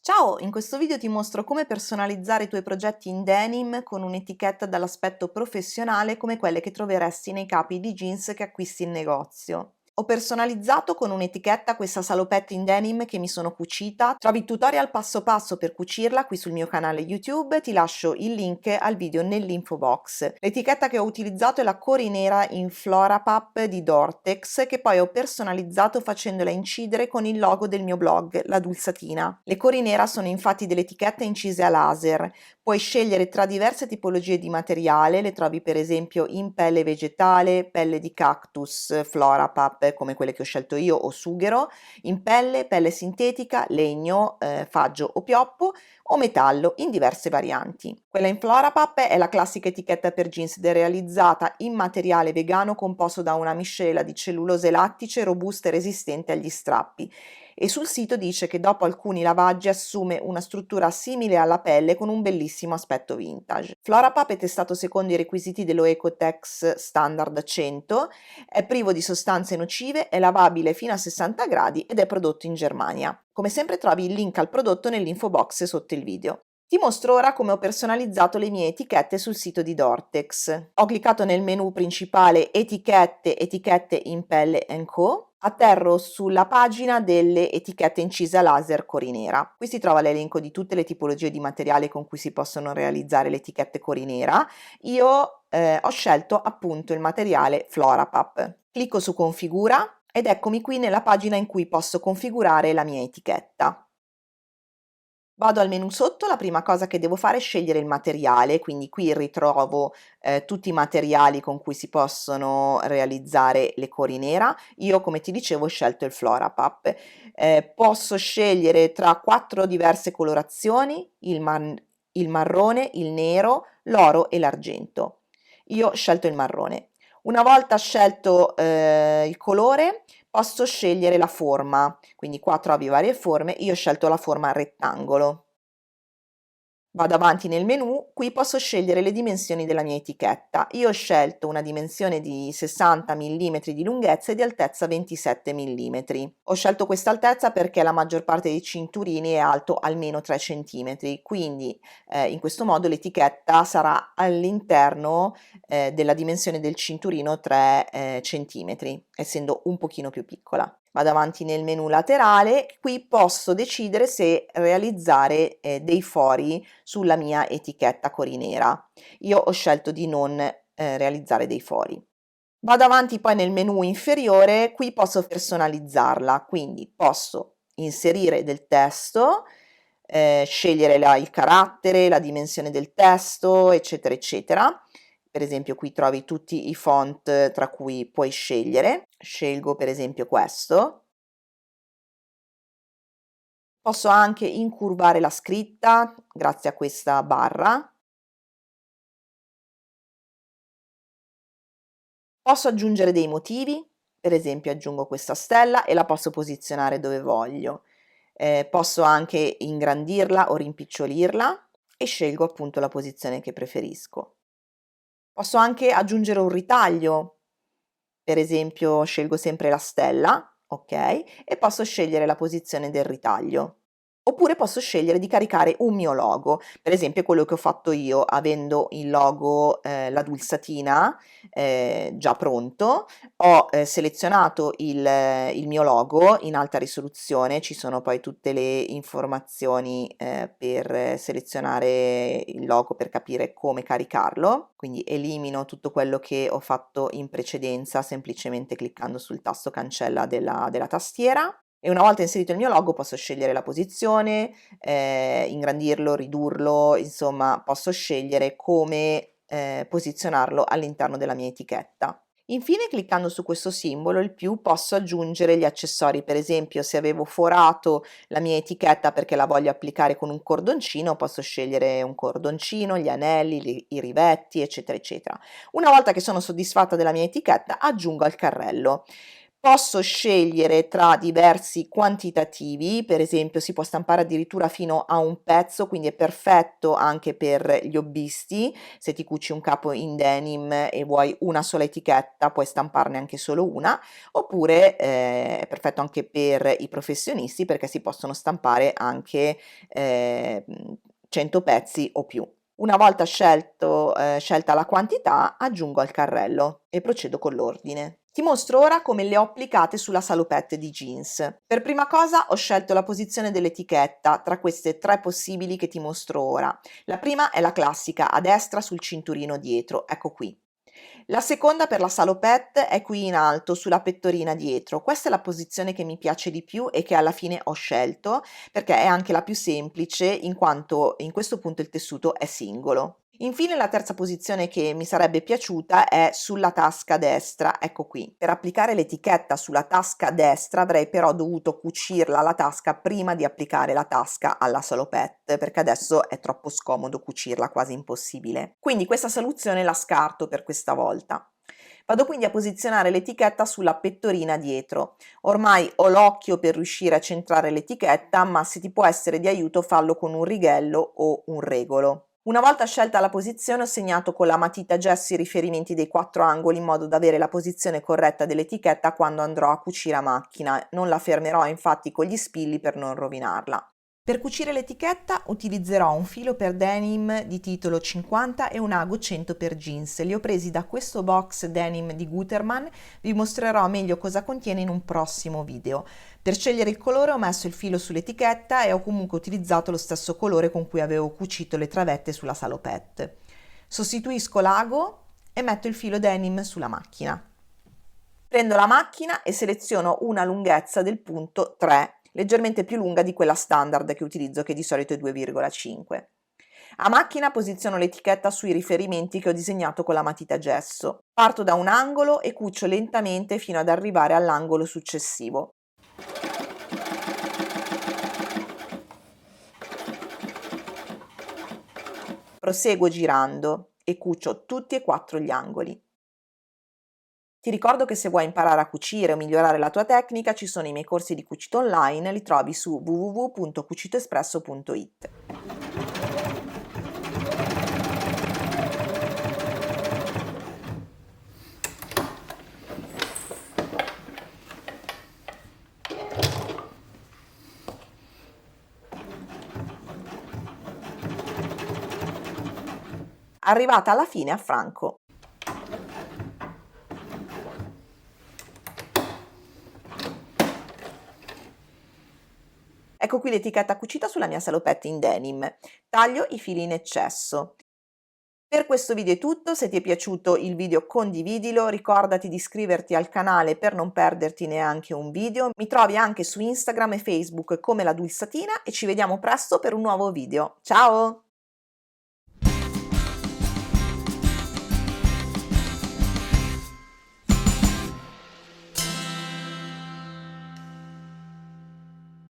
Ciao, in questo video ti mostro come personalizzare i tuoi progetti in denim con un'etichetta dall'aspetto professionale come quelle che troveresti nei capi di jeans che acquisti in negozio. Ho personalizzato con un'etichetta questa salopette in denim che mi sono cucita. Trovi il tutorial passo passo per cucirla qui sul mio canale YouTube, ti lascio il link al video nell'info box. L'etichetta che ho utilizzato è la Corinera in Flora Pup di Dortex, che poi ho personalizzato facendola incidere con il logo del mio blog, La Dulsatina. Le Corinera sono infatti delle etichette incise a laser. Puoi scegliere tra diverse tipologie di materiale, le trovi per esempio in pelle vegetale, pelle di cactus, Flora Pup come quelle che ho scelto io o sughero, in pelle, pelle sintetica, legno, faggio o pioppo o metallo in diverse varianti. Quella in Flora Pup è la classica etichetta per jeans ed è realizzata in materiale vegano composto da una miscela di cellulose lattice robusta e resistente agli strappi, e sul sito dice che dopo alcuni lavaggi assume una struttura simile alla pelle con un bellissimo aspetto vintage. Flora Pup è testato secondo i requisiti dello Ecotex Standard 100, è privo di sostanze nocive, è lavabile fino a 60 gradi ed è prodotto in Germania. Come sempre trovi il link al prodotto nell'info box sotto il video. Ti mostro ora come ho personalizzato le mie etichette sul sito di Dortex. Ho cliccato nel menu principale Etichette, Etichette in pelle Co. Atterro sulla pagina delle etichette incise a laser Corinera. Qui si trova l'elenco di tutte le tipologie di materiale con cui si possono realizzare le etichette Corinera. Io ho scelto appunto il materiale Flora Pup. Clicco su Configura ed eccomi qui nella pagina in cui posso configurare la mia etichetta. Vado al menu sotto, la prima cosa che devo fare è scegliere il materiale, quindi qui ritrovo tutti i materiali con cui si possono realizzare le Corinera. Io, come ti dicevo, ho scelto il Flora Pup. Posso scegliere tra 4 diverse colorazioni, il marrone, il nero, l'oro e l'argento. Io ho scelto il marrone. Una volta scelto il colore, posso scegliere la forma, quindi qua trovi varie forme, io ho scelto la forma rettangolo. Vado avanti nel menu, qui posso scegliere le dimensioni della mia etichetta. Io ho scelto una dimensione di 60 mm di lunghezza e di altezza 27 mm. Ho scelto questa altezza perché la maggior parte dei cinturini è alto almeno 3 cm, quindi in questo modo l'etichetta sarà all'interno della dimensione del cinturino 3 cm, essendo un pochino più piccola. Vado avanti nel menu laterale, qui posso decidere se realizzare dei fori sulla mia etichetta Corinera. Io ho scelto di non realizzare dei fori. Vado avanti poi nel menu inferiore, qui posso personalizzarla, quindi posso inserire del testo, scegliere il carattere, la dimensione del testo, eccetera, eccetera. Per esempio qui trovi tutti i font tra cui puoi scegliere. Scelgo per esempio questo. Posso anche incurvare la scritta grazie a questa barra. Posso aggiungere dei motivi, per esempio aggiungo questa stella e la posso posizionare dove voglio. Posso anche ingrandirla o rimpicciolirla e scelgo appunto la posizione che preferisco. Posso anche aggiungere un ritaglio, per esempio scelgo sempre la stella, ok, e posso scegliere la posizione del ritaglio. Oppure posso scegliere di caricare un mio logo, per esempio quello che ho fatto io, avendo il logo La Dulsatina già pronto, ho selezionato il mio logo in alta risoluzione, ci sono poi tutte le informazioni per selezionare il logo per capire come caricarlo, quindi elimino tutto quello che ho fatto in precedenza semplicemente cliccando sul tasto cancella della tastiera. E una volta inserito il mio logo posso scegliere la posizione, ingrandirlo, ridurlo, insomma posso scegliere come posizionarlo all'interno della mia etichetta. Infine, cliccando su questo simbolo, il più, posso aggiungere gli accessori. Per esempio, se avevo forato la mia etichetta perché la voglio applicare con un cordoncino, posso scegliere un cordoncino, gli anelli, i rivetti, eccetera, eccetera. Una volta che sono soddisfatta della mia etichetta, aggiungo al carrello. Posso scegliere tra diversi quantitativi, per esempio si può stampare addirittura fino a un pezzo, quindi è perfetto anche per gli hobbisti. Se ti cuci un capo in denim e vuoi una sola etichetta, puoi stamparne anche solo una, oppure è perfetto anche per i professionisti perché si possono stampare anche 100 pezzi o più. Una volta scelta la quantità, aggiungo al carrello e procedo con l'ordine. Ti mostro ora come le ho applicate sulla salopette di jeans. Per prima cosa ho scelto la posizione dell'etichetta tra queste tre possibili che ti mostro ora. La prima è la classica, a destra sul cinturino dietro, ecco qui. La seconda per la salopette è qui in alto sulla pettorina dietro. Questa è la posizione che mi piace di più e che alla fine ho scelto perché è anche la più semplice in quanto in questo punto il tessuto è singolo. Infine la terza posizione che mi sarebbe piaciuta è sulla tasca destra, ecco qui. Per applicare l'etichetta sulla tasca destra avrei però dovuto cucirla la tasca prima di applicare la tasca alla salopette, perché adesso è troppo scomodo cucirla, quasi impossibile. Quindi questa soluzione la scarto per questa volta. Vado quindi a posizionare l'etichetta sulla pettorina dietro. Ormai ho l'occhio per riuscire a centrare l'etichetta, ma se ti può essere di aiuto fallo con un righello o un regolo. Una volta scelta la posizione ho segnato con la matita gesso i riferimenti dei 4 angoli in modo da avere la posizione corretta dell'etichetta quando andrò a cucire a macchina, non la fermerò infatti con gli spilli per non rovinarla. Per cucire l'etichetta utilizzerò un filo per denim di titolo 50 e un ago 100 per jeans. Li ho presi da questo box denim di Gutermann, vi mostrerò meglio cosa contiene in un prossimo video. Per scegliere il colore ho messo il filo sull'etichetta e ho comunque utilizzato lo stesso colore con cui avevo cucito le travette sulla salopette. Sostituisco l'ago e metto il filo denim sulla macchina. Prendo la macchina e seleziono una lunghezza del punto 3, leggermente più lunga di quella standard che utilizzo, che di solito è 2,5. A macchina posiziono l'etichetta sui riferimenti che ho disegnato con la matita gesso. Parto da un angolo e cucio lentamente fino ad arrivare all'angolo successivo. Proseguo girando e cucio tutti e 4 gli angoli. Ti ricordo che se vuoi imparare a cucire o migliorare la tua tecnica ci sono i miei corsi di cucito online, li trovi su www.cucitoespresso.it. Arrivata alla fine affranco. Ecco qui l'etichetta cucita sulla mia salopette in denim. Taglio i fili in eccesso. Per questo video è tutto, se ti è piaciuto il video condividilo, ricordati di iscriverti al canale per non perderti neanche un video. Mi trovi anche su Instagram e Facebook come la Dulsatina e ci vediamo presto per un nuovo video. Ciao!